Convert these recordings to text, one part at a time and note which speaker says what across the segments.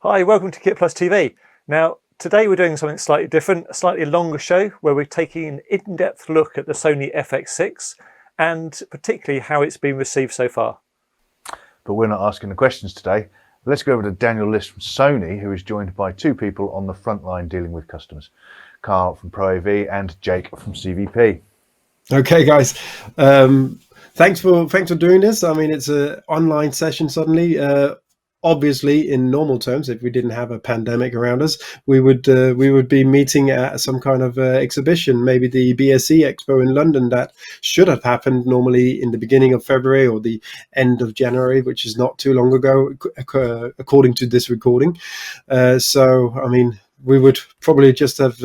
Speaker 1: Hi, welcome to Kit Plus TV. Now, today we're doing something slightly different, a slightly longer show where we're taking an in-depth look at the Sony FX6 and particularly how it's been received so far.
Speaker 2: But we're not asking the questions today. Let's go over to Daniel Listh from Sony, who is joined by two people on the front line dealing with customers. Carl from ProAV and Jake from CVP.
Speaker 3: Okay, guys. Thanks for doing this. I mean, it's an online session suddenly. Obviously, in normal terms, if we didn't have a pandemic around us, we would be meeting at some kind of exhibition, maybe the BSE Expo in London. That should have happened normally in the beginning of February or the end of January, which is not too long ago, according to this recording. So, I mean, we would probably just have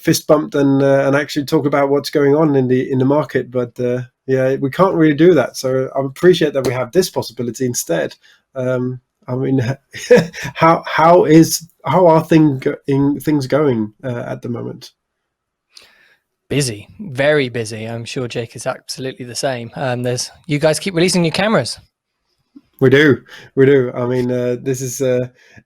Speaker 3: fist bumped and actually talk about what's going on in the market, but yeah, we can't really do that. So I appreciate that we have this possibility instead. I mean, how are things going at the moment?
Speaker 4: Busy, very busy. I'm sure Jake is absolutely the same. You guys keep releasing new cameras.
Speaker 3: We do. I mean, this is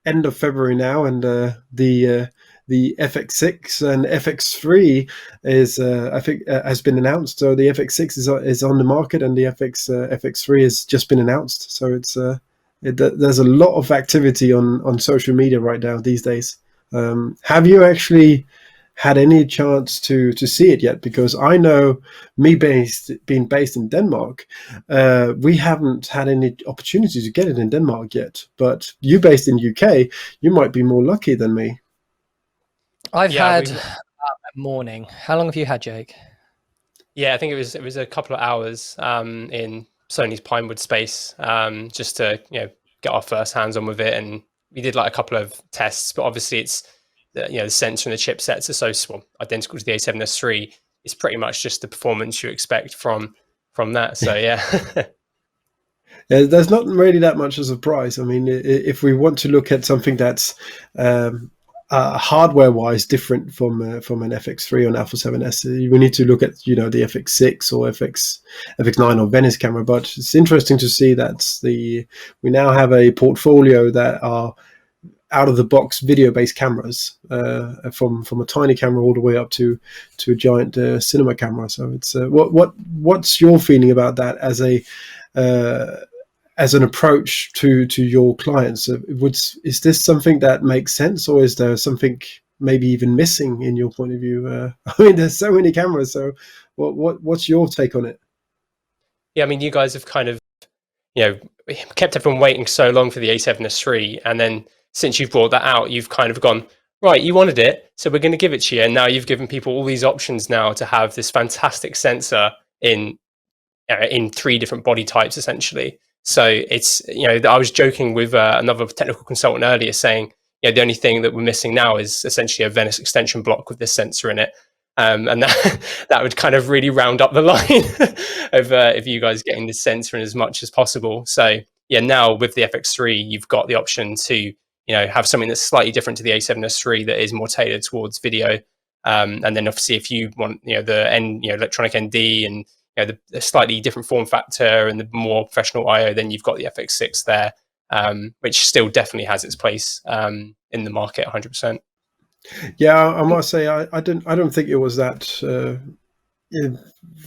Speaker 3: end of February now, and the FX6 and FX3 is I think has been announced. So the FX6 is on the market, and the FX3 has just been announced. So it's there's a lot of activity on social media right now these days. Have you actually had any chance to see it yet? Because I know, being based in Denmark, we haven't had any opportunity to get it in Denmark yet. But you based in UK, you might be more lucky than me.
Speaker 4: I've had a morning. How long have you had, Jake?
Speaker 5: Yeah, I think it was a couple of hours in Sony's Pinewood space, just to get our first hands on with it, and we did like a couple of tests. But obviously, it's the sensor and the chipsets are so identical to the A7S III. It's pretty much just the performance you expect from that. So yeah.
Speaker 3: Yeah, there's not really that much of a surprise. I mean, if we want to look at something that's hardware-wise different from an FX3 or an Alpha 7S, we need to look at the FX6 or FX9 or Venice camera. But it's interesting to see that we now have a portfolio that are out-of-the-box video-based cameras, from a tiny camera all the way up to a giant cinema camera. So it's what's your feeling about that as an approach to your clients? Is this something that makes sense, or is there something maybe even missing in your point of view? I mean, there's so many cameras. So what's your take on it?
Speaker 5: Yeah, I mean, you guys have kind of kept everyone waiting so long for the A7S III, and then since you've brought that out, you've kind of gone, right, you wanted it, so we're going to give it to you. And now you've given people all these options now to have this fantastic sensor in 3 different body types, essentially. So it's, I was joking with another technical consultant earlier saying, the only thing that we're missing now is essentially a Venice extension block with this sensor in it. And that would kind of really round up the line of you guys getting this sensor in as much as possible. So yeah, now with the FX3, you've got the option to have something that's slightly different to the A7S III that is more tailored towards video. And then obviously if you want the electronic ND and the slightly different form factor and the more professional IO, then you've got the FX6 there, which still definitely has its place in the market 100%.
Speaker 3: Yeah, I must say I don't think it was that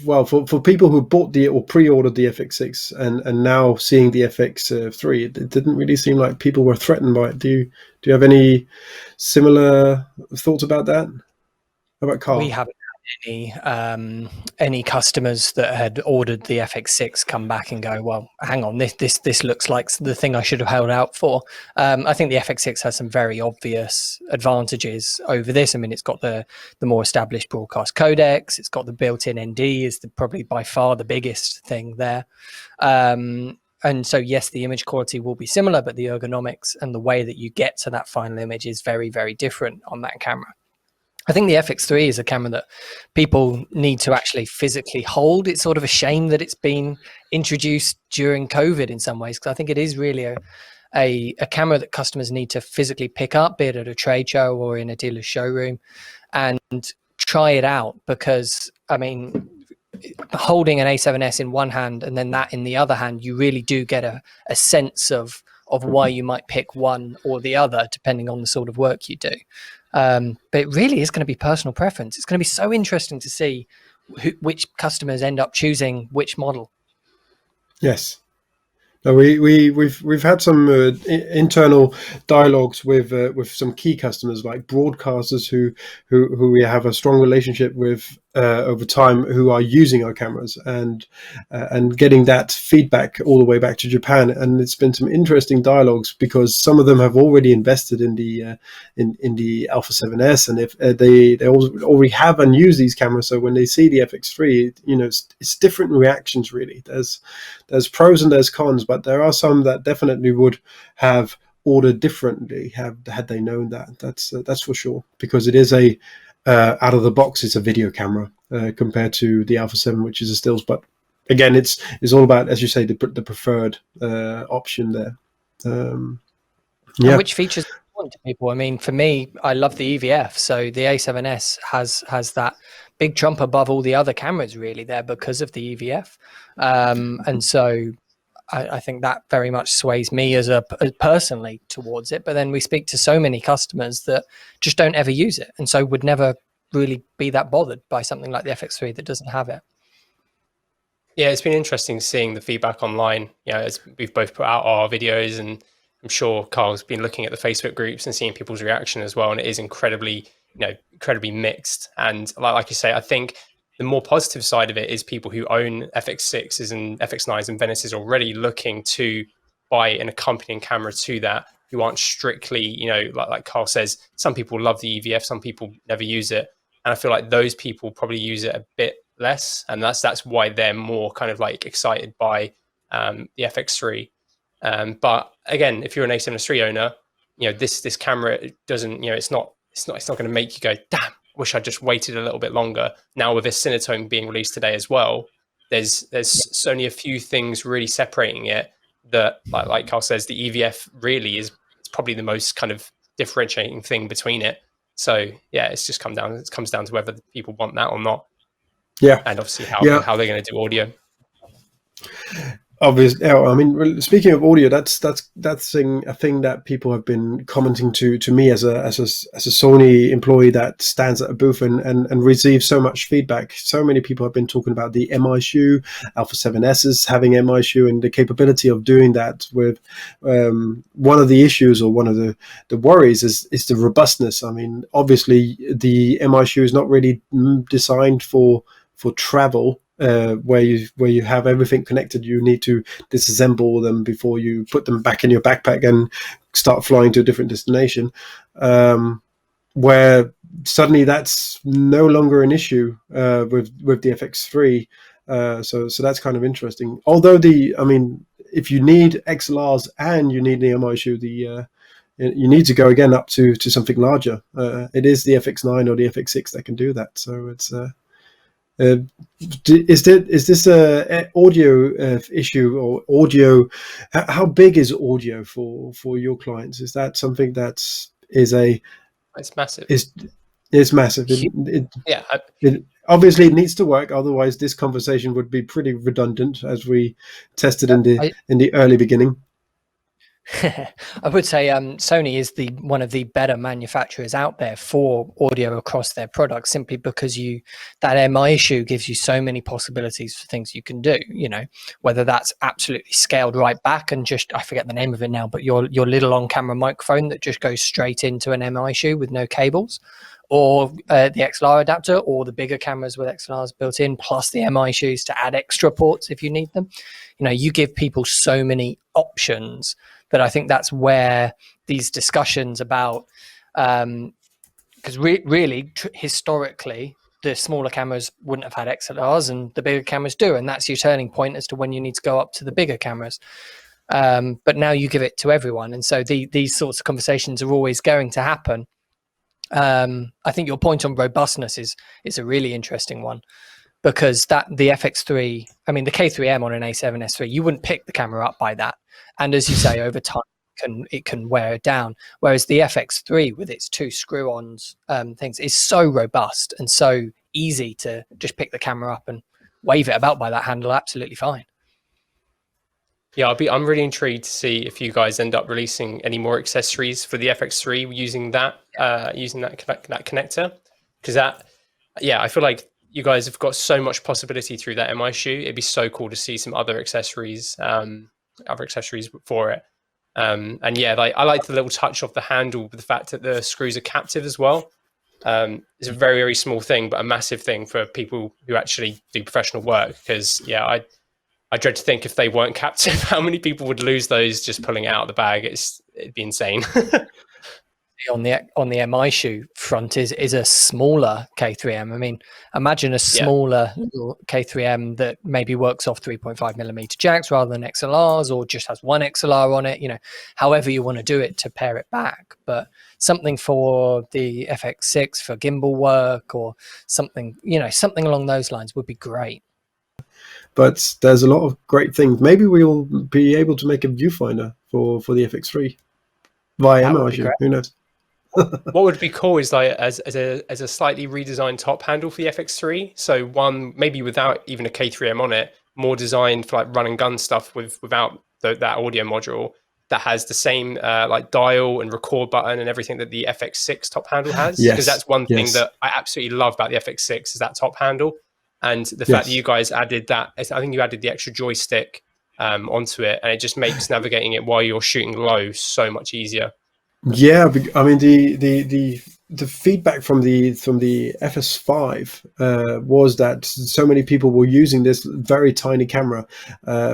Speaker 3: well for people who bought or pre-ordered the FX6 and now seeing the FX3, it didn't really seem like people were threatened by it. Do you have any similar thoughts about that? How about Carl?
Speaker 4: We haven't had any customers that had ordered the FX6 come back and go, well, hang on, this looks like the thing I should have held out for. I think the FX6 has some very obvious advantages over this. I mean, it's got the more established broadcast codecs. It's got the built-in ND, is probably by far the biggest thing there. And so, yes, the image quality will be similar, but the ergonomics and the way that you get to that final image is very, very different on that camera. I think the FX3 is a camera that people need to actually physically hold. It's sort of a shame that it's been introduced during COVID in some ways, because I think it is really a camera that customers need to physically pick up, be it at a trade show or in a dealer's showroom, and try it out. Because, I mean, holding an A7S in one hand and then that in the other hand, you really do get a sense of of why you might pick one or the other, depending on the sort of work you do. But it really is going to be personal preference. It's going to be so interesting to see which customers end up choosing which model.
Speaker 3: Yes. No, we've had some internal dialogues with some key customers, like broadcasters who we have a strong relationship with over time, who are using our cameras, and getting that feedback all the way back to Japan. And it's been some interesting dialogues, because some of them have already invested in the in the Alpha 7S, and if they already have and use these cameras, so when they see the FX3, it's different reactions really. There's pros and there's cons, but there are some that definitely would have ordered differently had they known that. That's for sure, because it is a out of the box, it's a video camera compared to the Alpha 7, which is a stills. But again, it's all about, as you say, the preferred option there.
Speaker 4: And which features are important to people? I mean, for me, I love the EVF. So the A7S has that big jump above all the other cameras really there because of the EVF. And so I think that very much sways me as personally towards it. But then we speak to so many customers that just don't ever use it, and so would never really be that bothered by something like the FX3 that doesn't have it.
Speaker 5: Yeah, it's been interesting seeing the feedback online. As we've both put out our videos, and I'm sure Carl's been looking at the Facebook groups and seeing people's reaction as well. And it is incredibly mixed. And like you say, I think the more positive side of it is people who own FX6s and FX9s and Venices already looking to buy an accompanying camera to that, who aren't strictly, like Carl says, some people love the EVF, some people never use it. And I feel like those people probably use it a bit less. And that's why they're more kind of like excited by the FX3. But again, if you're an A7S III owner, this camera doesn't, it's not going to make you go, damn, wish I just waited a little bit longer. Now with this Cinetone being released today as well, there's only a few things really separating it that, like Carl says, the EVF really is probably the most kind of differentiating thing between it. So yeah, it comes down to whether people want that or not.
Speaker 3: Yeah,
Speaker 5: and obviously how they're going to do audio.
Speaker 3: Obviously, I mean, speaking of audio, that's a thing that people have been commenting to me as a Sony employee that stands at a booth and receives so much feedback. So many people have been talking about the MI shoe, Alpha 7S's having MI shoe, and the capability of doing that with one of the issues, or one of the worries is the robustness. I mean, obviously the MI shoe is not really designed for travel. Where you have everything connected. You need to disassemble them before you put them back in your backpack and start flying to a different destination, where suddenly that's no longer an issue with the FX3. So that's kind of interesting. Although if you need XLRs and you need the MI shoe, you need to go again up to something larger. It is the FX9 or the FX6 that can do that. So it's is this a audio issue, or audio? How big is audio for your clients? Is that something it's
Speaker 5: massive?
Speaker 3: It's massive. It obviously it needs to work. Otherwise, this conversation would be pretty redundant, as we tested in the early beginning.
Speaker 4: I would say Sony is one of the better manufacturers out there for audio across their products, simply because that MI issue gives you so many possibilities for things you can do, whether that's absolutely scaled right back and just, I forget the name of it now, but your little on-camera microphone that just goes straight into an MI issue with no cables, or the XLR adapter, or the bigger cameras with XLRs built in, plus the MI issues to add extra ports if you need them. You give people so many options that I think that's where these discussions about, because really, historically, the smaller cameras wouldn't have had XLRs and the bigger cameras do. And that's your turning point as to when you need to go up to the bigger cameras. But now you give it to everyone. And so these sorts of conversations are always going to happen. I think your point on robustness is a really interesting one, because the FX3, I mean, the K3M on an A7S III, you wouldn't pick the camera up by that. And as you say, over time, it can wear it down. Whereas the FX3 with its two screw-ons things is so robust and so easy to just pick the camera up and wave it about by that handle absolutely fine.
Speaker 5: Yeah, I'm really intrigued to see if you guys end up releasing any more accessories for the FX3 using that that connector, because I feel like you guys have got so much possibility through that MI shoe. It'd be so cool to see some other accessories for it. And yeah, like I like the little touch of the handle with the fact that the screws are captive as well. It's a very, very small thing, but a massive thing for people who actually do professional work. Because I dread to think if they weren't captive, how many people would lose those just pulling it out of the bag. It'd be insane.
Speaker 4: On the MI shoe front is a smaller K3M. I mean, imagine a smaller little K3M that maybe works off 3.5mm jacks rather than XLRs, or just has one XLR on it. However you want to do it to pair it back. But something for the FX6 for gimbal work, or something along those lines would be great.
Speaker 3: But there's a lot of great things. Maybe we'll be able to make a viewfinder for the FX3 via MI shoe. Who knows?
Speaker 5: What would be cool is like as a slightly redesigned top handle for the FX3. So one maybe without even a K3M on it, more designed for like run and gun stuff without that audio module that has the same like dial and record button and everything that the FX6 top handle has. Because that's one thing that I absolutely love about the FX6 is that top handle, and the fact that you guys added that. I think you added the extra joystick onto it, and it just makes navigating it while you're shooting low so much easier.
Speaker 3: Yeah, I mean the feedback from the FS5 was that so many people were using this very tiny camera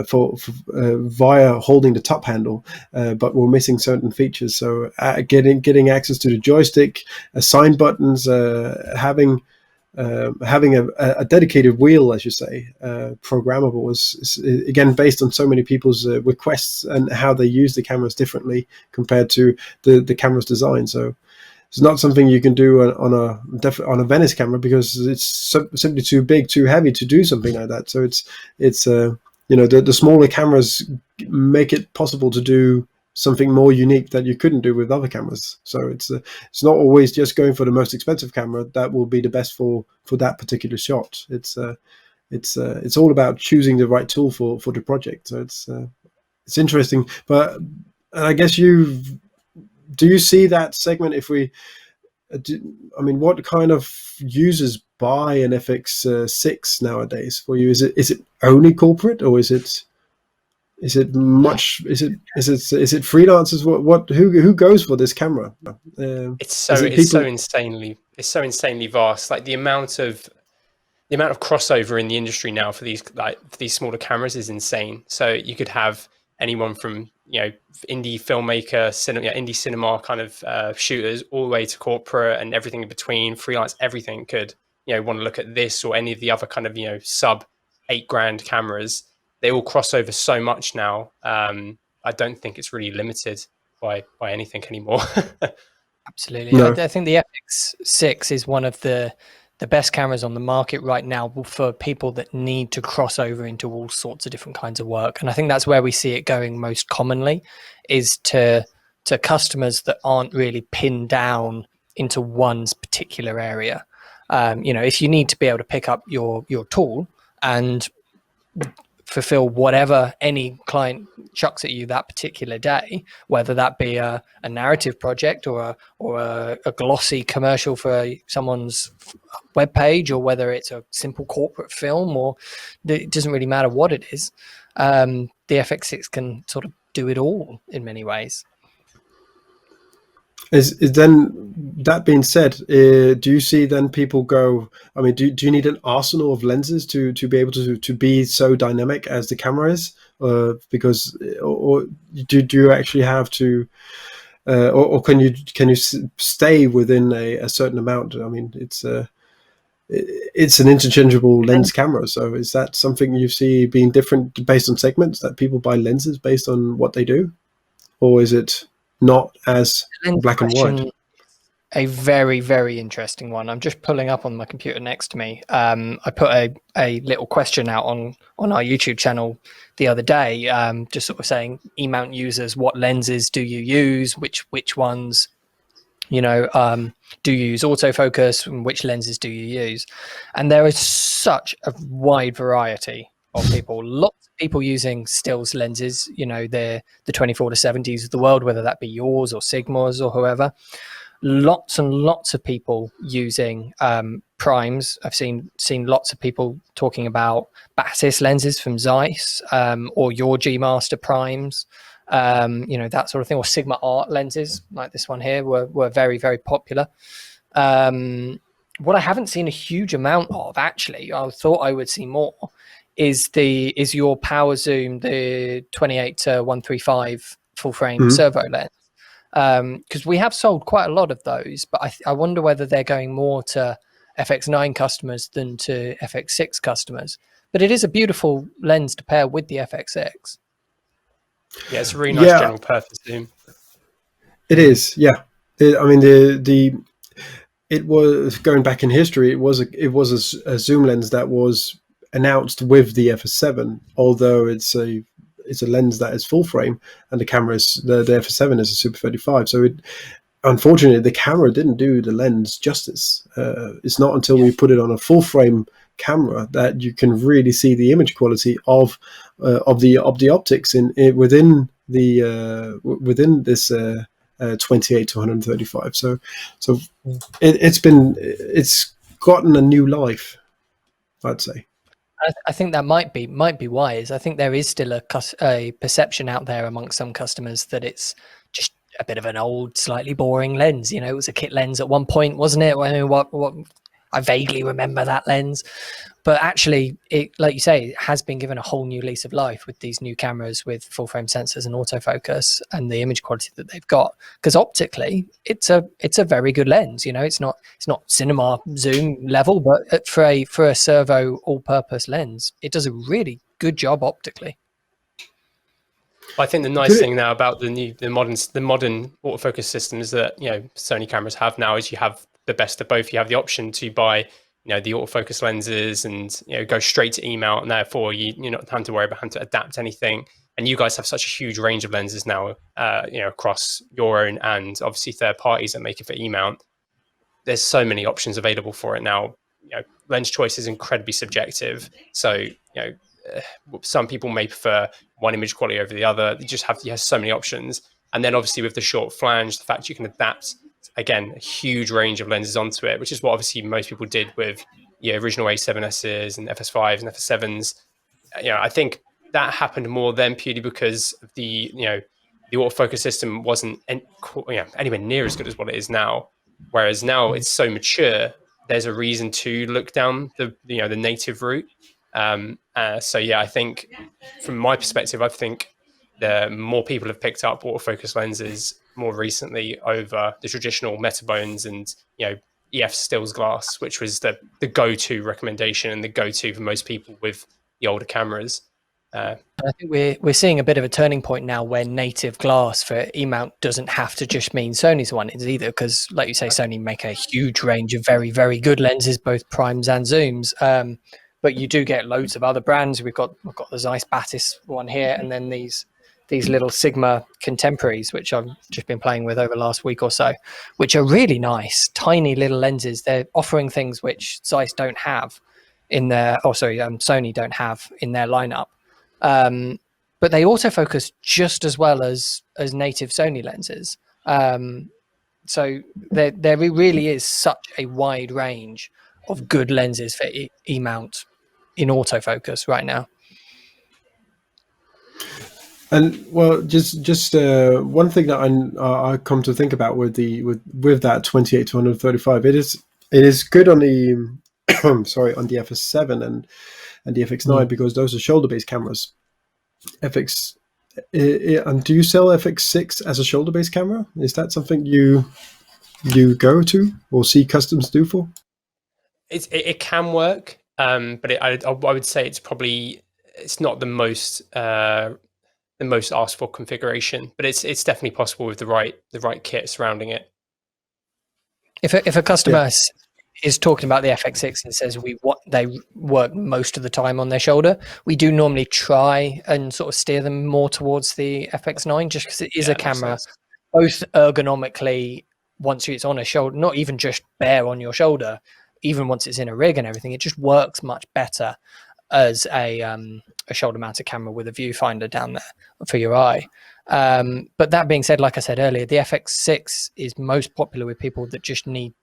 Speaker 3: for via holding the top handle, but were missing certain features. So getting access to the joystick, assign buttons, having a dedicated wheel, as you say, programmable, is again based on so many people's requests and how they use the cameras differently compared to the camera's design. So it's not something you can do on a Venice camera, because it's simply too big, too heavy to do something like that. So it's the smaller cameras make it possible to do something more unique that you couldn't do with other cameras. So it's not always just going for the most expensive camera that will be the best for that particular shot. It's all about choosing the right tool for the project. So it's interesting. But I guess do you see that segment? What kind of users buy an FX6 nowadays for you? Is it only corporate, or is it freelancers? Who goes for this camera?
Speaker 5: It's so insanely vast. Like the amount of crossover in the industry now for these smaller cameras is insane. So you could have anyone from indie filmmaker, indie cinema kind of shooters, all the way to corporate and everything in between, freelance, everything could want to look at this or any of the other kind of sub $8,000 cameras. They all cross over so much now. I don't think it's really limited by anything anymore.
Speaker 4: Absolutely. No. I think the FX6 is one of the best cameras on the market right now for people that need to cross over into all sorts of different kinds of work. And I think that's where we see it going most commonly, is to customers that aren't really pinned down into one's particular area. If you need to be able to pick up your tool and fulfill whatever any client chucks at you that particular day, whether that be a narrative project or a glossy commercial for someone's webpage, or whether it's a simple corporate film, or it doesn't really matter what it is. The FX6 can sort of do it all in many ways.
Speaker 3: Is then, that being said, do you see then people go, I mean, do you need an arsenal of lenses to be able to be so dynamic as the camera is? Because or do you actually have to, or can you stay within a certain amount? I mean, it's an interchangeable lens camera. So is that something you see being different based on segments, that people buy lenses based on what they do? Or is it not as black and white?
Speaker 4: A very, very interesting one. I'm just pulling up on my computer next to me. I put a little question out on our YouTube channel the other day, just sort of saying, E-mount users, what lenses do you use? Which ones, do you use autofocus, and which lenses do you use? And there is such a wide variety of people. Lots of people using stills lenses, you know, the 24-70s of the world, whether that be yours or Sigma's or whoever. Lots and lots of people using primes. I've seen lots of people talking about Batis lenses from Zeiss, or your G Master primes, you know, that sort of thing, or Sigma Art lenses like this one here were very, very popular. What I haven't seen a huge amount of, actually, I thought I would see more, is your power zoom, the 28-135 full frame servo lens. Because we have sold quite a lot of those, but I wonder whether they're going more to FX9 customers than to FX6 customers. But it is a beautiful lens to pair with the FX6.
Speaker 5: Yeah, it's a really nice general purpose zoom.
Speaker 3: It is, yeah. I mean, it was, going back in history, it was a zoom lens that was announced with the FS7, although it's a lens that is full frame, and the camera is the FS7 is a Super 35. So unfortunately, the camera didn't do the lens justice. It's not until we put it on a full frame camera that you can really see the image quality of the optics within this 28-135. So it's gotten a new life, I'd say.
Speaker 4: I think that might be wise. I think there is still a perception out there amongst some customers that it's just a bit of an old, slightly boring lens. You know, it was a kit lens at one point, wasn't it? I mean, I vaguely remember that lens, but actually, it, like you say, it has been given a whole new lease of life with these new cameras with full frame sensors and autofocus and the image quality that they've got. Because optically, it's a very good lens. You know, it's not cinema zoom level, but for a servo all-purpose lens, it does a really good job optically.
Speaker 5: I think the nice thing now about the modern autofocus systems that, you know, Sony cameras have now is you have the best of both. You have the option to buy, you know, the autofocus lenses and, you know, go straight to E-mount, and therefore you're not having to worry about having to adapt anything. And you guys have such a huge range of lenses now, you know, across your own and obviously third parties that make it for E-mount. There's so many options available for it now. You know, lens choice is incredibly subjective. So, you know, some people may prefer one image quality over the other. You have so many options. And then obviously with the short flange, the fact you can adapt, again, a huge range of lenses onto it, which is what obviously most people did with original A7Ss and FS5s and FS7s. You know, I think that happened more then purely because of the autofocus system wasn't anywhere near as good as what it is now. Whereas now it's so mature, there's a reason to look down the native route. So yeah, I think from my perspective, I think the more people have picked up autofocus lenses more recently over the traditional Metabones and, you know, EF stills glass, which was the go-to recommendation and the go-to for most people with the older cameras. I
Speaker 4: think we're seeing a bit of a turning point now where native glass for E-mount doesn't have to just mean Sony's one either, because like you say, Sony make a huge range of very, very good lenses, both primes and zooms. But you do get loads of other brands. We've got the Zeiss Batis one here, and then these little Sigma contemporaries, which I've just been playing with over the last week or so, which are really nice, tiny little lenses. They're offering things which Zeiss don't have in their, Sony don't have in their lineup. But they autofocus just as well as native Sony lenses. So there really is such a wide range of good lenses for E-mount in autofocus right now.
Speaker 3: And well, just one thing that I come to think about with that 28-135, it is good on the on the FS7 and the FX9 because those are shoulder-based cameras. And do you sell FX6 as a shoulder-based camera? Is that something you go to or see customs do for?
Speaker 5: It can work, but I would say it's not the most asked for configuration, but it's definitely possible with the right kit surrounding it.
Speaker 4: If a customer is talking about the FX6 and says they work most of the time on their shoulder, we do normally try and sort of steer them more towards the FX9, just because it is a camera, both ergonomically, once it's on a shoulder, not even just bare on your shoulder, even once it's in a rig and everything, it just works much better as a shoulder mounted camera with a viewfinder down there for your eye. But that being said, like I said earlier, the FX6 is most popular with people that just need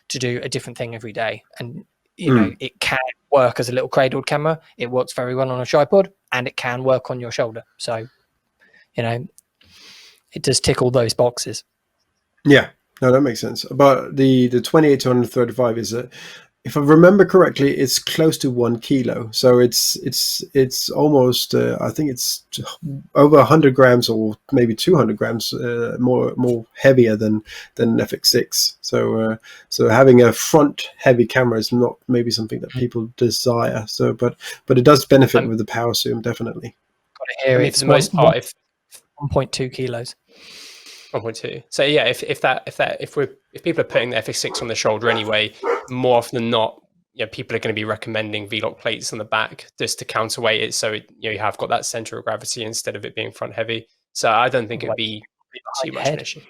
Speaker 4: to do a different thing every day. And, you know, it can work as a little cradled camera. It works very well on a tripod, and it can work on your shoulder. So, you know, it does tick all those boxes. Yeah, no, that makes sense. But the 28 to 135 is if I remember correctly, it's close to 1 kilo. So it's almost I think it's over 100 grams or maybe 200 grams more heavier than FX6. So so having a front heavy camera is not maybe something that people desire. So but it does benefit with the power zoom, definitely. Got to hear it. For the most part, 1.2 kilos.
Speaker 5: 1.2. So yeah, if people are putting the FX6 on the shoulder anyway, more often than not, you know, people are going to be recommending V-lock plates on the back just to counterweight it, so it, you know, you have got that center of gravity instead of it being front heavy. So I don't think it'd be too much of an issue.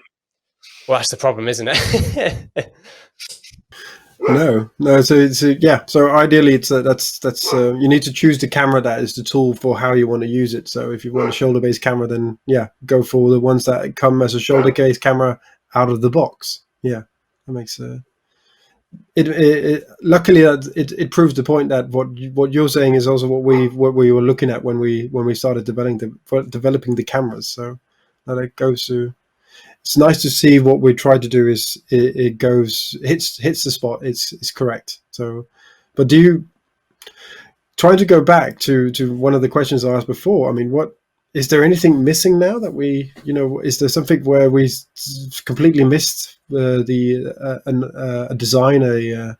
Speaker 5: Well, that's the problem, isn't it?
Speaker 3: No. So So ideally, it's that's you need to choose the camera that is the tool for how you want to use it. So if you want a shoulder-based camera, then go for the ones that come as a shoulder case camera out of the box. Yeah, that makes luckily it proves the point that what you're saying is also what we were looking at when we started developing the cameras. So that it goes to. It's nice to see what we try to do is it hits the spot. It's correct. So, but do you try to go back to one of the questions I asked before? I mean, what is there anything missing now that we, you know, is there something where we completely missed a design? You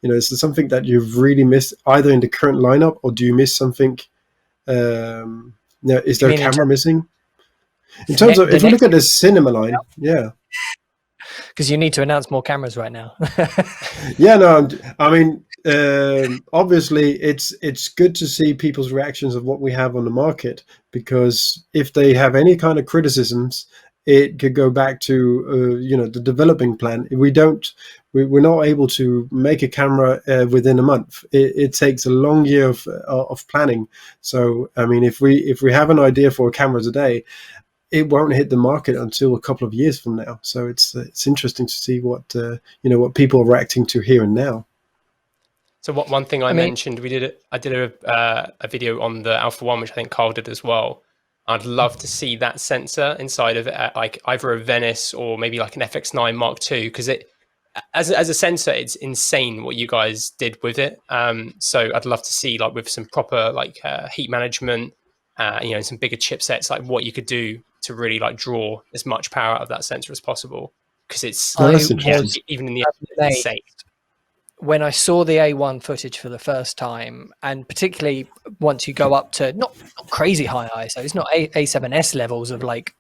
Speaker 3: know, is there something that you've really missed either in the current lineup, or do you miss something? Is there a camera missing? In terms of, if you look at the cinema line,
Speaker 4: because you need to announce more cameras right now.
Speaker 3: I mean, obviously, it's good to see people's reactions of what we have on the market, because if they have any kind of criticisms, it could go back to you know, the developing plan. We're not able to make a camera within a month. It takes a long year of planning. So I mean, if we have an idea for a camera today, it won't hit the market until a couple of years from now. So it's interesting to see what what people are reacting to here and now.
Speaker 5: So one thing I mentioned, I did a video on the Alpha 1, which I think Carl did as well. I'd love to see that sensor inside of like either a Venice or maybe like an FX9 Mark II, because it as a sensor, it's insane what you guys did with it. So I'd love to see, like, with some proper like heat management, you know, some bigger chipsets, like what you could do to really like draw as much power out of that sensor as possible, because it's even in the insane.
Speaker 4: When I saw the A1 footage for the first time, and particularly once you go up to not crazy high ISO, it's not A7S levels of like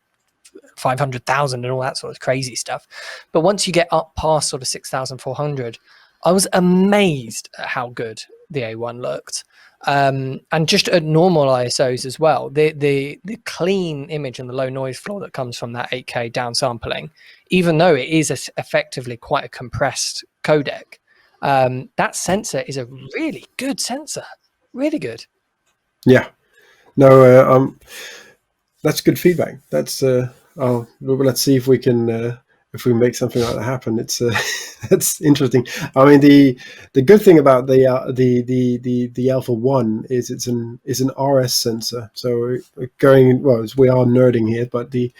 Speaker 4: 500,000 and all that sort of crazy stuff, but once you get up past sort of 6,400, I was amazed at how good the A1 looked. And just at normal ISOs as well, the clean image and the low noise floor that comes from that 8K downsampling, even though it is effectively quite a compressed codec, that sensor is a really good sensor, really good. Yeah, no, that's good feedback. That's let's see if we can if we make something like that happen. It's that's interesting. I mean, the good thing about the Alpha 1 is it's an RS sensor. So we are nerding here, but the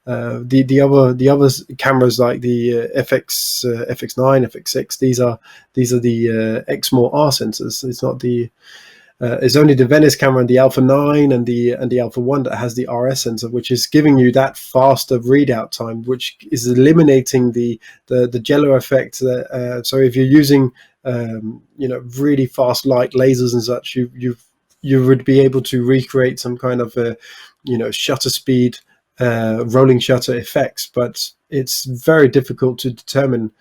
Speaker 4: other cameras like the FX9, FX6, these are the Exmor R sensors. It's not the it's only the Venice camera and the Alpha 9 and the Alpha 1 that has the RS sensor, which is giving you that faster readout time, which is eliminating the jello effect. So if you're using really fast light lasers and such, you would be able to recreate some kind of shutter speed, rolling shutter effects, but it's very difficult to determine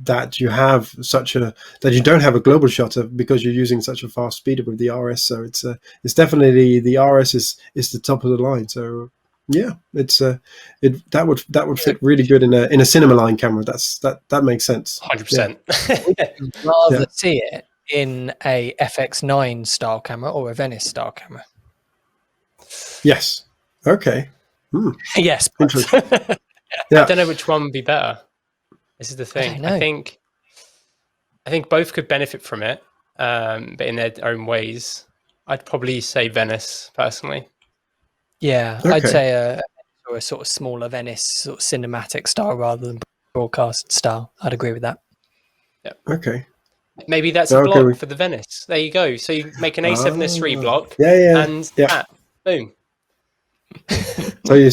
Speaker 4: that you don't have a global shutter because you're using such a fast speeder with the RS. So it's definitely the RS is the top of the line. So yeah, that would fit really good in a cinema line camera. That makes sense.
Speaker 5: 100%.
Speaker 4: Rather see it in a FX9 style camera or a Venice style camera?
Speaker 3: Yes. Okay.
Speaker 4: Yes.
Speaker 3: Interesting.
Speaker 5: I
Speaker 3: Yeah.
Speaker 5: don't know which one would be better. This is the thing.
Speaker 4: don't know.
Speaker 5: I think both could benefit from it, but in their own ways. I'd probably say Venice personally.
Speaker 4: Yeah,
Speaker 3: Okay.
Speaker 4: I'd say a sort of smaller Venice sort of cinematic style rather than broadcast style. I'd agree with that.
Speaker 3: Okay.
Speaker 5: Maybe that's a
Speaker 3: Okay.
Speaker 5: block for the Venice. There you go. So you make an A7S3 block,
Speaker 3: Yeah.
Speaker 5: and
Speaker 3: Yeah.
Speaker 5: boom.
Speaker 3: So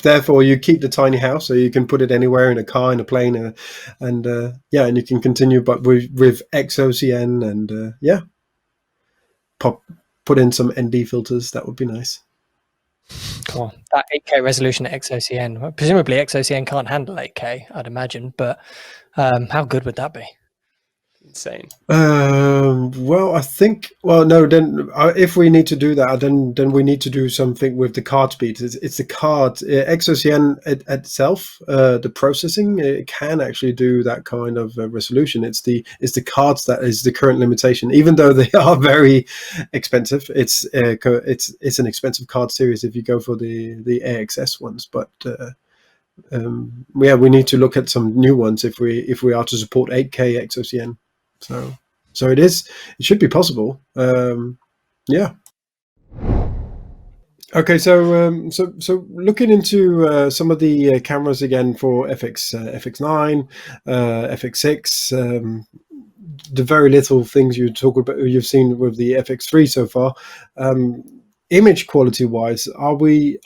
Speaker 3: therefore you keep the tiny house, so you can put it anywhere in a car, in a plane, and you can continue, but with X-OCN and put in some ND filters. That would be nice.
Speaker 4: Cool. That 8K resolution at X-OCN. Well, presumably X-OCN can't handle 8K, I'd imagine, but how good would that be?
Speaker 5: Insane.
Speaker 3: Well, I think. Well, no. Then, if we need to do that, then we need to do something with the card speed. It's the card X-OCN itself. The processing, it can actually do that kind of resolution. It's the cards that is the current limitation. Even though they are very expensive, it's an expensive card series if you go for the AXS ones. But we need to look at some new ones if we are to support 8K X-OCN. So it should be possible. Yeah. Okay, so looking into some of the cameras again for FX9, FX6, the very little things you talk about, you've seen with the FX3 so far. Image quality wise, are we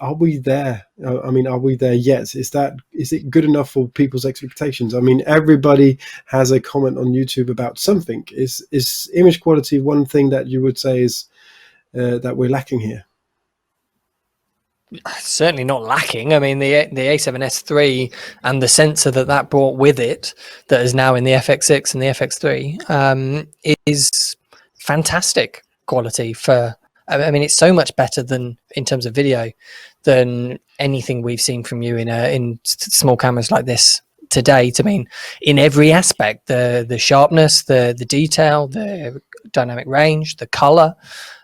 Speaker 3: there? I mean, are we there yet? Is it good enough for people's expectations? I mean, everybody has a comment on YouTube about something. Is image quality one thing that you would say is that we're lacking here?
Speaker 4: Certainly not lacking. I mean, the A7S III and the sensor that brought with it, that is now in the FX6 and the FX3, is fantastic quality for. I mean, it's so much better than in terms of video than anything we've seen from you in small cameras like this to date. I mean, in every aspect, the sharpness, the detail, the dynamic range, the color,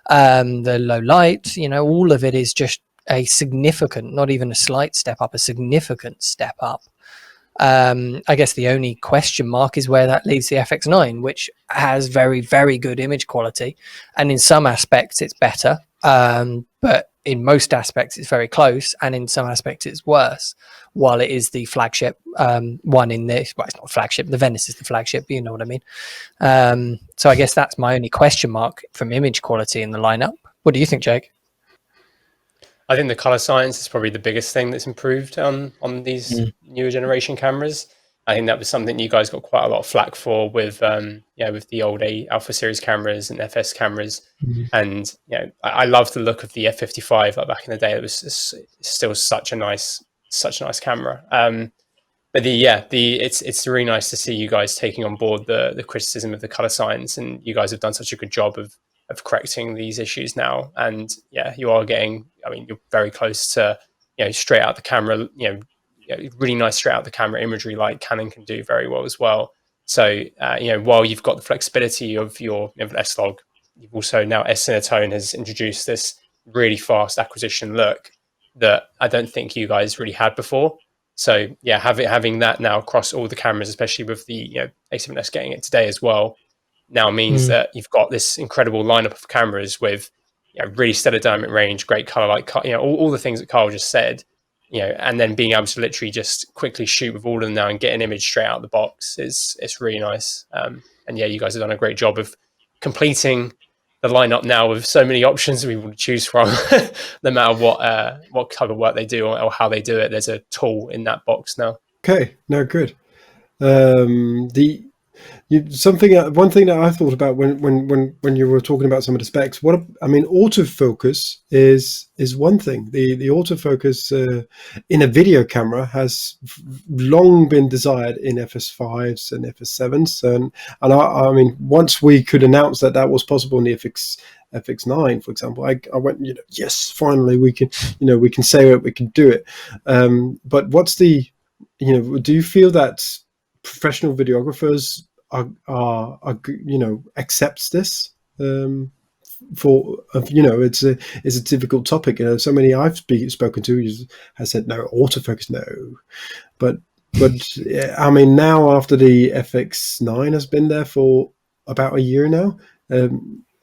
Speaker 4: the low light, all of it is just a significant, not even a slight step up, a significant step up. I guess the only question mark is where that leaves the FX9, which has very, very good image quality. And in some aspects, it's better. But in most aspects, it's very close. And in some aspects, it's worse. While it is the flagship one in this, well, it's not flagship. The Venice is the flagship, but you know what I mean. So I guess that's my only question mark from image quality in the lineup. What do you think, Jake?
Speaker 5: I think the color science is probably the biggest thing that's improved on these newer generation cameras. I think that was something you guys got quite a lot of flack for with the old Alpha series cameras and FS cameras. And I love the look of the F55 like back in the day. It was still such a nice camera. But it's really nice to see you guys taking on board the criticism of the color science, and you guys have done such a good job of correcting these issues now. And you are getting, I mean, you're very close to straight out the camera, really nice straight out the camera imagery like Canon can do very well as well. So while you've got the flexibility of your S-Log, you've also now S-Cinetone has introduced this really fast acquisition look that I don't think you guys really had before. So having that now across all the cameras, especially with the A7S getting it today as well, now means that you've got this incredible lineup of cameras with really stellar dynamic range, great color, like all the things that Carl just said, and then being able to literally just quickly shoot with all of them now and get an image straight out of the box it's really nice. And you guys have done a great job of completing the lineup now with so many options we want to choose from. No matter what type of work they do or how they do it, there's a tool in that box now. Okay,
Speaker 3: no, good. One thing that I thought about when you were talking about some of the specs, autofocus is one thing. The autofocus in a video camera has long been desired in FS5s and FS7s, and I mean, once we could announce that was possible in the FX9, for example, I went, yes, finally we can say it, we can do it. But what's the, do you feel that professional videographers accepts this. It's a difficult topic. So many I've spoken to has said no, autofocus, no. But I mean, now after the FX9 has been there for about a year now,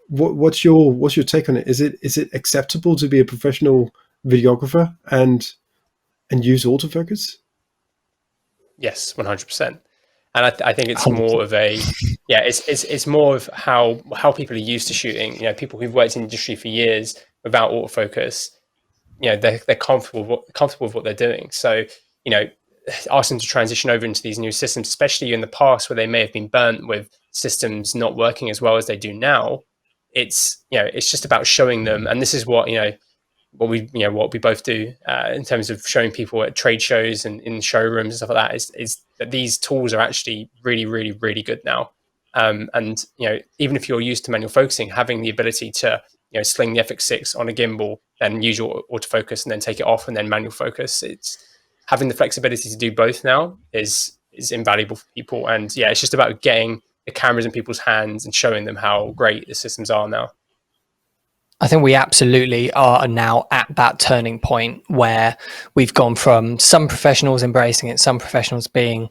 Speaker 3: what's your take on it? Is it acceptable to be a professional videographer and use autofocus?
Speaker 5: Yes, 100%. And I think it's more of it's more of how people are used to shooting. People who've worked in the industry for years without autofocus, they're comfortable with what they're doing. So, ask them to transition over into these new systems, especially in the past where they may have been burnt with systems not working as well as they do now. It's just about showing them, and this is what what we both do in terms of showing people at trade shows and in showrooms and stuff like that is that these tools are actually really, really, really good now. And even if you're used to manual focusing, having the ability to sling the FX6 on a gimbal, then use your autofocus and then take it off and then manual focus, it's having the flexibility to do both now is invaluable for people. And it's just about getting the cameras in people's hands and showing them how great the systems are now.
Speaker 4: I think we absolutely are now at that turning point where we've gone from some professionals embracing it, some professionals being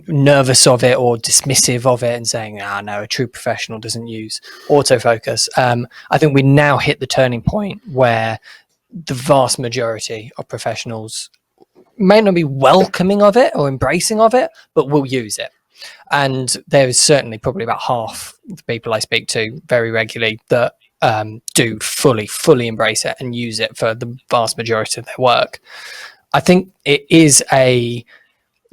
Speaker 4: nervous of it or dismissive of it and saying, no, a true professional doesn't use autofocus. I think we now hit the turning point where the vast majority of professionals may not be welcoming of it or embracing of it, but will use it. And there is certainly probably about half the people I speak to very regularly that do fully embrace it and use it for the vast majority of their work. I think it is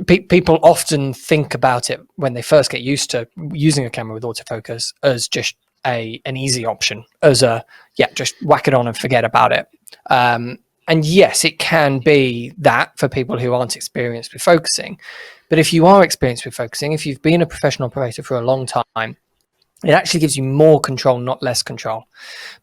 Speaker 4: people often think about it when they first get used to using a camera with autofocus as just an easy option, as just whack it on and forget about it. And yes, it can be that for people who aren't experienced with focusing. But if you are experienced with focusing, if you've been a professional operator for a long time, it actually gives you more control, not less control,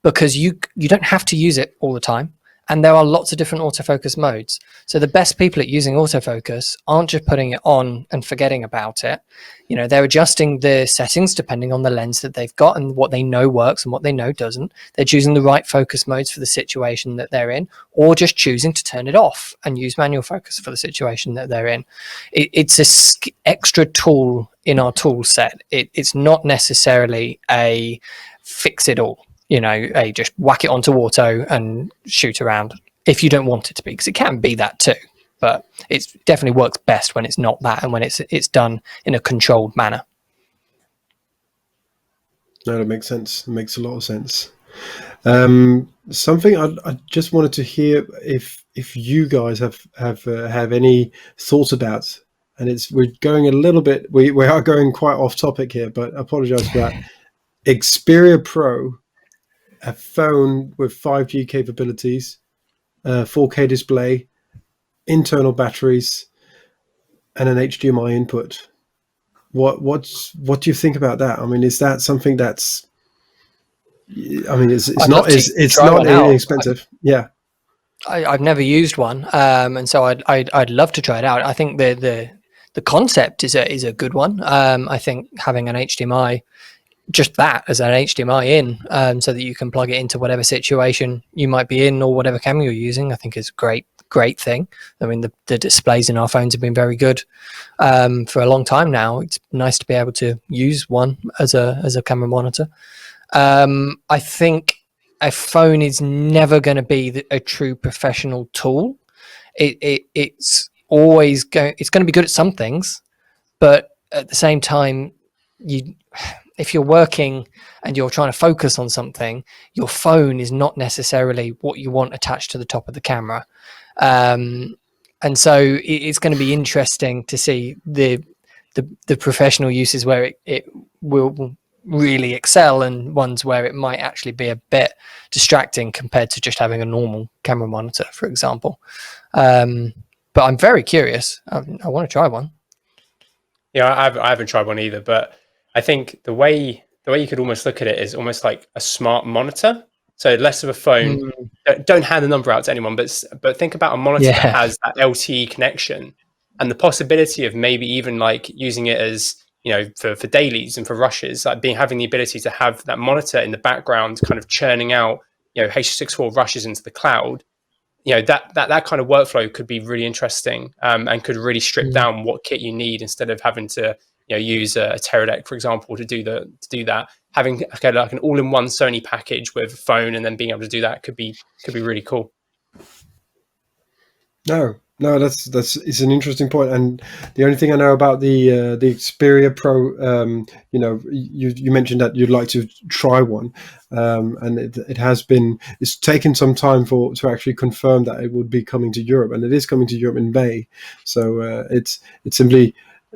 Speaker 4: because you don't have to use it all the time. And there are lots of different autofocus modes. So the best people at using autofocus aren't just putting it on and forgetting about it. They're adjusting the settings depending on the lens that they've got and what they know works and what they know doesn't. They're choosing the right focus modes for the situation that they're in, or just choosing to turn it off and use manual focus for the situation that they're in. It's a extra tool in our tool set. It's not necessarily a fix it all. Just whack it onto auto and shoot around if you don't want it to be, because it can be that too. But it definitely works best when it's not that and when it's done in a controlled manner.
Speaker 3: No, that makes sense. It makes a lot of sense. Something I just wanted to hear if you guys have any thoughts about, and we're going a little bit. We are going quite off topic here, but I apologize for that. Experia PRO. A phone with 5G capabilities, 4K display, internal batteries, and an HDMI input. What do you think about that? I mean, is that something that's? I mean, it's not inexpensive.
Speaker 4: I've never used one, and so I'd love to try it out. I think the concept is a good one. I think having an HDMI. Just that as an HDMI in, so that you can plug it into whatever situation you might be in or whatever camera you're using, I think is a great thing. I mean, the displays in our phones have been very good for a long time now. It's nice to be able to use one as a camera monitor. I think a phone is never going to be a true professional tool. It's always going to be good at some things, but at the same time, if you're working and you're trying to focus on something, your phone is not necessarily what you want attached to the top of the camera. And so it's going to be interesting to see the professional uses where it will really excel and ones where it might actually be a bit distracting compared to just having a normal camera monitor, for example. But I'm very curious. I want to try one.
Speaker 5: Yeah, I haven't tried one either, but I think the way you could almost look at it is almost like a smart monitor. So less of a phone. Don't hand the number out to anyone, but think about a monitor that has that LTE connection and the possibility of maybe even like using it as for dailies and for rushes, like having the ability to have that monitor in the background kind of churning out, H.264 rushes into the cloud. That kind of workflow could be really interesting, and could really strip down what kit you need, instead of having to use a Teradek, for example, to do that. Having like an all-in-one Sony package with a phone and then being able to do that could be really cool.
Speaker 3: No, that's it's an interesting point. And the only thing I know about the Experia Pro, you mentioned that you'd like to try one, and it's taken some time to actually confirm that it would be coming to Europe, and it is coming to Europe in May. So it's simply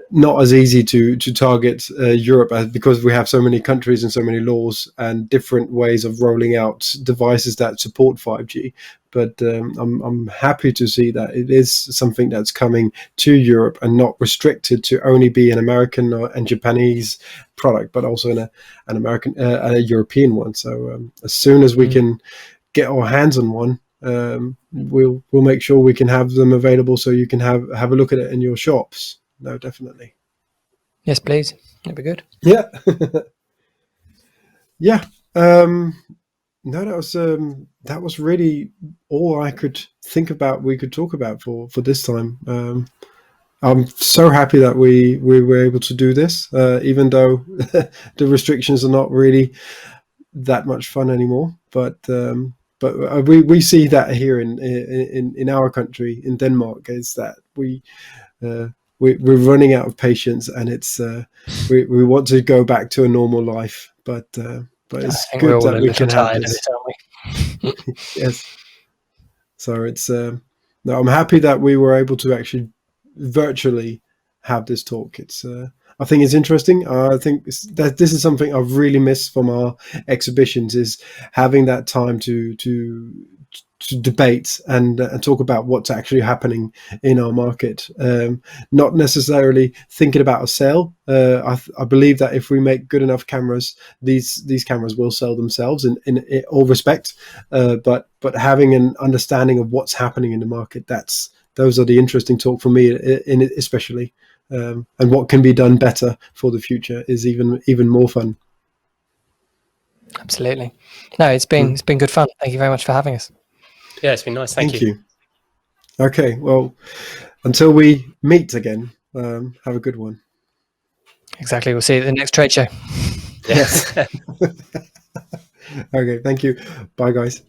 Speaker 3: not as easy to target Europe, because we have so many countries and so many laws and different ways of rolling out devices that support 5G. But I'm happy to see that it is something that's coming to Europe and not restricted to only be an American and Japanese product, but also an American, a European one. So as soon as we can get our hands on one, we'll make sure we can have them available, so you can have a look at it in your shops. No, definitely.
Speaker 4: Yes, please. That'd be good.
Speaker 3: Yeah. Yeah. No, that was really all I could think about. We could talk about for this time. I'm so happy that we were able to do this, even though the restrictions are not really that much fun anymore. But we see that here in our country, in Denmark, is that we're running out of patience, and it's we want to go back to a normal life, but it's good that we can have this. Yes. So it's no, I'm happy that we were able to actually virtually have this talk. It's I think it's interesting. I think that this is something I've really missed from our exhibitions, is having that time to debate and talk about what's actually happening in our market, not necessarily thinking about a sale. I believe that if we make good enough cameras, these cameras will sell themselves in all respect, but having an understanding of what's happening in the market, those are the interesting talk for me, especially, and what can be done better for the future is even more fun.
Speaker 4: Absolutely. No, it's been good fun. Thank you very much for having us.
Speaker 5: Yeah, it's been nice. Thank you.
Speaker 3: Okay, well, until we meet again, have a good one.
Speaker 4: Exactly. We'll see you at the next trade show.
Speaker 3: Yes. Okay, thank you. Bye, guys.